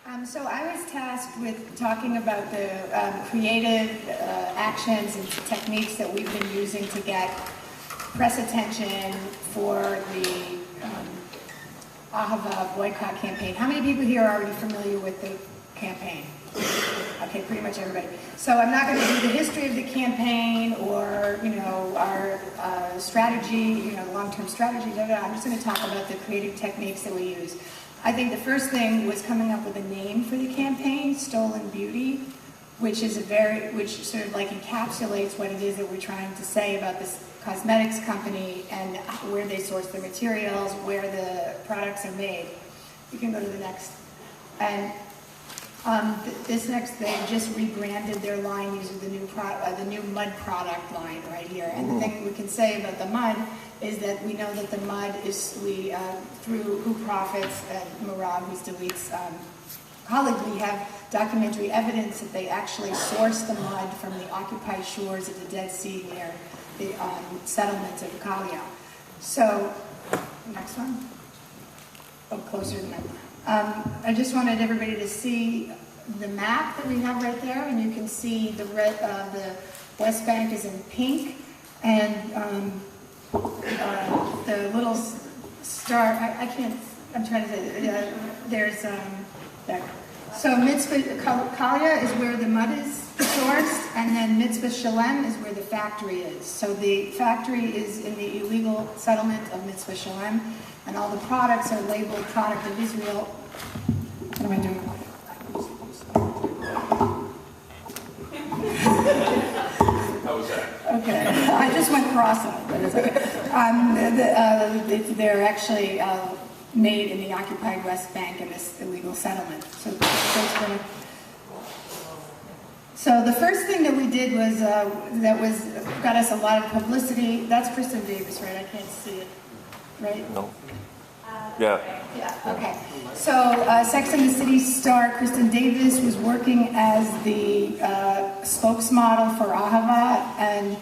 So I was tasked with talking about the creative actions and techniques that we've been using to get press attention for the AHAVA boycott campaign. How many people here are already familiar with the campaign? Okay, pretty much everybody. So I'm not going to do the history of the campaign or, our strategy, long-term strategy. I'm just going to talk about the creative techniques that we use. I think the first thing was coming up with a name for the campaign, Stolen Beauty, which sort of like encapsulates what it is that we're trying to say about this cosmetics company and where they source their materials, where the products are made. You can go to the next. And this next, they just rebranded their line using the new mud product line right here. And the thing we can say about the mud is that we know that the mud is, through Who Profits and Murad, who's Delete's colleague, we have documentary evidence that they actually sourced the mud from the occupied shores of the Dead Sea near the settlements of Kalia. So, next one. Oh, closer than that. I just wanted everybody to see the map that we have right there, and you can see the West Bank is in pink, and the little star, I'm trying to say, there's, there. So Kalia is where the mud is sourced, and then Mitzvah Shalem is where the factory is. So the factory is in the illegal settlement of Mitzvah Shalem, and all the products are labeled product of Israel. What am I doing? How was that? Okay, I just went cross-eyed, but it's okay. They're actually made in the occupied West Bank in this illegal settlement. So the first thing that we did was, got us a lot of publicity. That's Kristen Davis, right? I can't see it, right? No. Yeah. Yeah, okay. So Sex and the City star Kristen Davis was working as the spokesmodel for AHAVA, and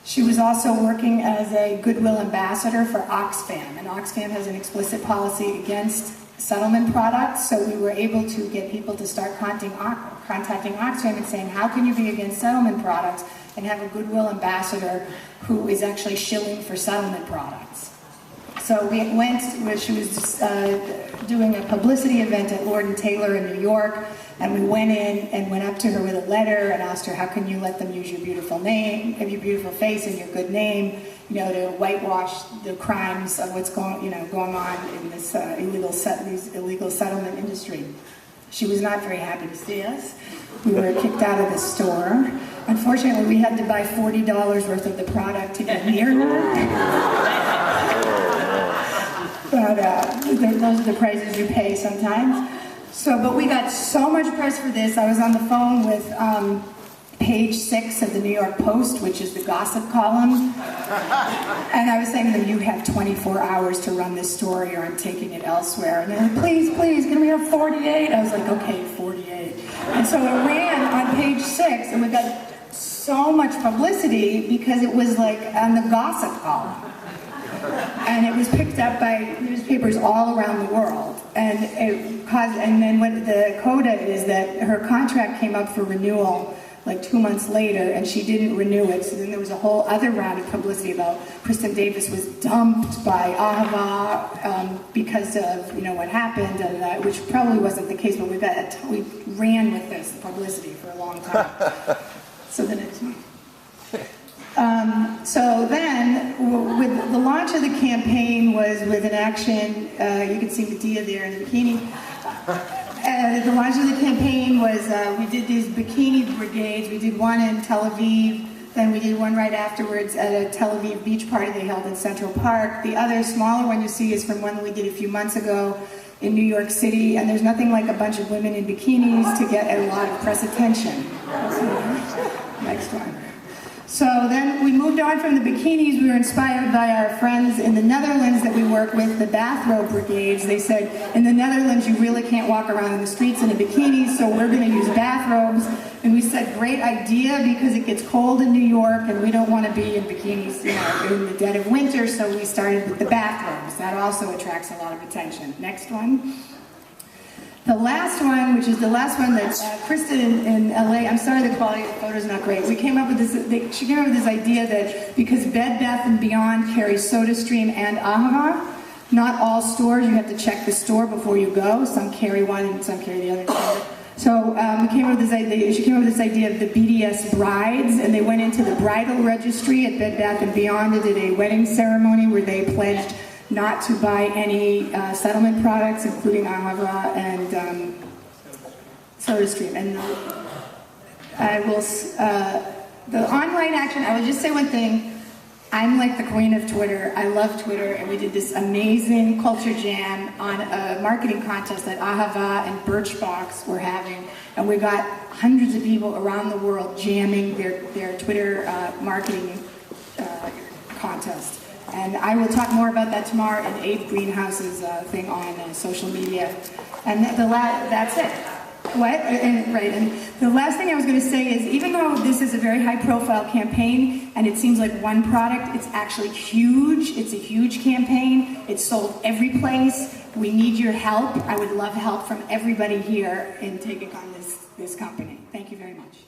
she was also working as a goodwill ambassador for Oxfam. And Oxfam has an explicit policy against settlement products, so we were able to get people to start contacting Oxfam and saying, how can you be against settlement products and have a goodwill ambassador who is actually shilling for settlement products? So we went, where she was doing a publicity event at Lord & Taylor in New York, and we went in and went up to her with a letter and asked her, how can you let them use your beautiful name, your beautiful face and your good name, to whitewash the crimes of what's going on in this illegal settlement industry. She was not very happy to see us. We were kicked out of the store. Unfortunately, we had to buy $40 worth of the product to get near her. But those are the prices you pay sometimes. But we got so much press for this. I was on the phone with page 6 of the New York Post, which is the gossip column. And I was saying to them, you have 24 hours to run this story or I'm taking it elsewhere. And they're like, please, can we have 48? I was like, okay, 48. And so it ran on page 6, and we got so much publicity because it was like on the gossip column. And it was picked up by newspapers all around the world. And then what the coda is that her contract came up for renewal like 2 months later, and she didn't renew it. So then there was a whole other round of publicity about Kristen Davis was dumped by AHAVA because of what happened, and which probably wasn't the case, but we ran with this publicity for a long time. So the next one. So then, with the launch of the campaign was with an action, you can see Medea there in the bikini. The launch of the campaign was, we did these bikini brigades. We did one in Tel Aviv, then we did one right afterwards at a Tel Aviv beach party they held in Central Park. The other smaller one you see is from one we did a few months ago in New York City, and there's nothing like a bunch of women in bikinis to get a lot of press attention. Next one. So then we moved on from the bikinis. We were inspired by our friends in the Netherlands that we work with, the bathrobe brigades. They said, in the Netherlands, you really can't walk around in the streets in a bikini, so we're going to use bathrobes. And we said, great idea, because it gets cold in New York, and we don't want to be in bikinis, in the dead of winter, so we started with the bathrobes. That also attracts a lot of attention. Next one. The last one, which is the last one that Kristen in LA, I'm sorry the quality of the photo is not great. We came up with this, she came up with this idea that because Bed Bath & Beyond carries SodaStream and AHAVA, not all stores, you have to check the store before you go. Some carry one and some carry the other. So she came up with this idea of the BDS brides, and they went into the bridal registry at Bed Bath & Beyond and did a wedding ceremony where they pledged not to buy any settlement products, including AHAVA and SodaStream. And I will, the online action, I will just say one thing. I'm like the queen of Twitter. I love Twitter, and we did this amazing culture jam on a marketing contest that AHAVA and Birchbox were having, and we got hundreds of people around the world jamming their Twitter marketing contest. And I will talk more about that tomorrow in Abe Greenhouse's thing on social media. And that's it. What? And the last thing I was going to say is, even though this is a very high-profile campaign, and it seems like one product, it's actually huge. It's a huge campaign. It's sold every place. We need your help. I would love help from everybody here in taking on this company. Thank you very much.